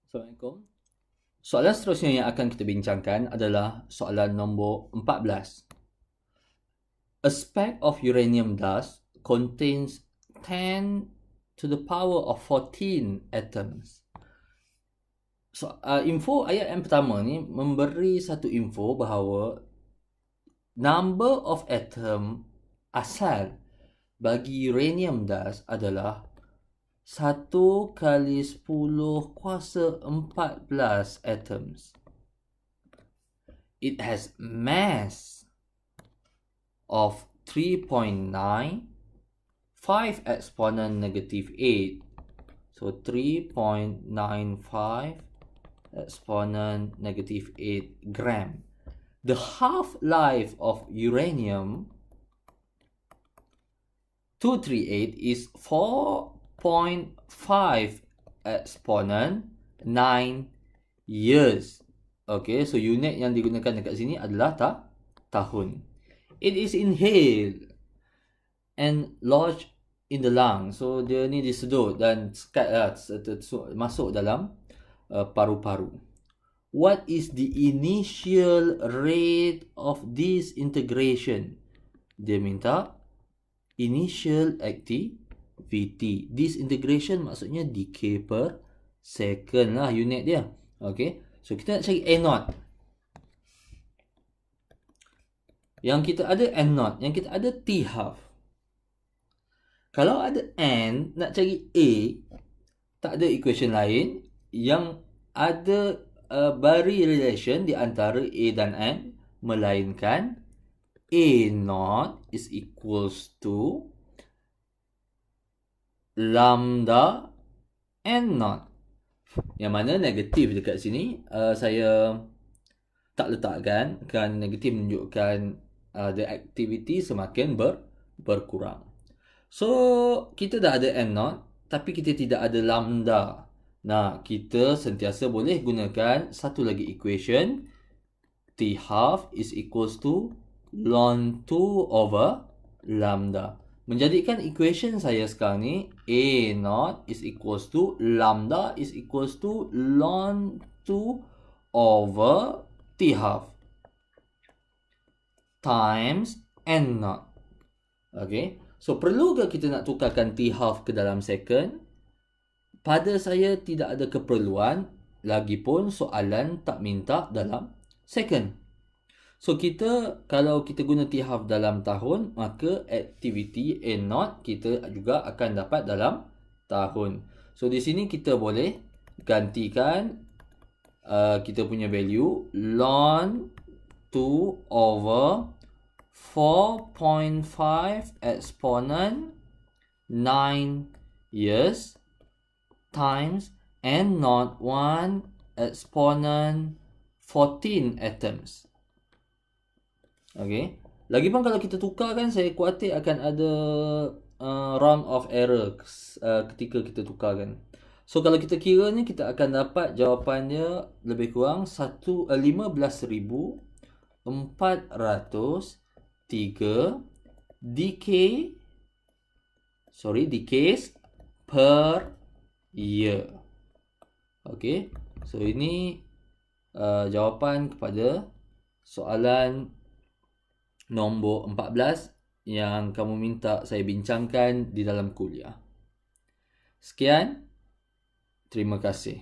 Assalamualaikum. Soalan seterusnya yang akan kita bincangkan adalah soalan nombor 14. A speck of uranium dust contains 10 to the power of 14 atoms. Info ayat yang pertama ni memberi satu info bahawa number of atom asal bagi uranium dust adalah 1 kali 10 kuasa 14 atoms. It has mass of 3.9, 5 exponent negative 8. So 3.95 exponent negative 8 gram. The half-life of uranium 238 is 4.5 exponent 9 years. Okay, so unit yang digunakan dekat sini adalah tahun. It is inhaled and lodged in the lung. So dia ni disedut dan masuk dalam paru-paru. What is the initial rate of this integration? Dia minta initial activity. Disintegration maksudnya decay per second lah unit dia. Okay. So kita nak cari A0. Yang kita ada N0. Yang kita ada T-half. Kalau ada N, nak cari A, tak ada equation lain. Yang ada Barry relation di antara A dan N. Melainkan A0 is equals to lambda N0. Yang mana negatif dekat sini saya tak letakkan kerana negatif menunjukkan the activity semakin berkurang. So kita dah ada N0 tapi kita tidak ada lambda. Nah, kita sentiasa boleh gunakan satu lagi equation. T half is equals to ln 2 over lambda. Menjadikan equation saya sekarang ni A0 is equals to lambda is equals to ln 2 over T half times N0. Okay. So perlu ke kita nak tukarkan T half ke dalam second? Pada saya tidak ada keperluan. Lagipun soalan tak minta dalam second. So kalau kita guna T half dalam tahun, maka activity A0 kita juga akan dapat dalam tahun. So di sini kita boleh gantikan kita punya value ln 2 over 4.5 exponent 9 years times N0 1 exponent 14 atoms. Okay. Lagipun kalau kita tukarkan, saya khawatir akan ada round of error ketika kita tukarkan. So kalau kita kira ni, kita akan dapat jawapannya lebih kurang 15,403 decays per year. Okay. So ini jawapan kepada soalan nombor 14 yang kamu minta saya bincangkan di dalam kuliah. Sekian. Terima kasih.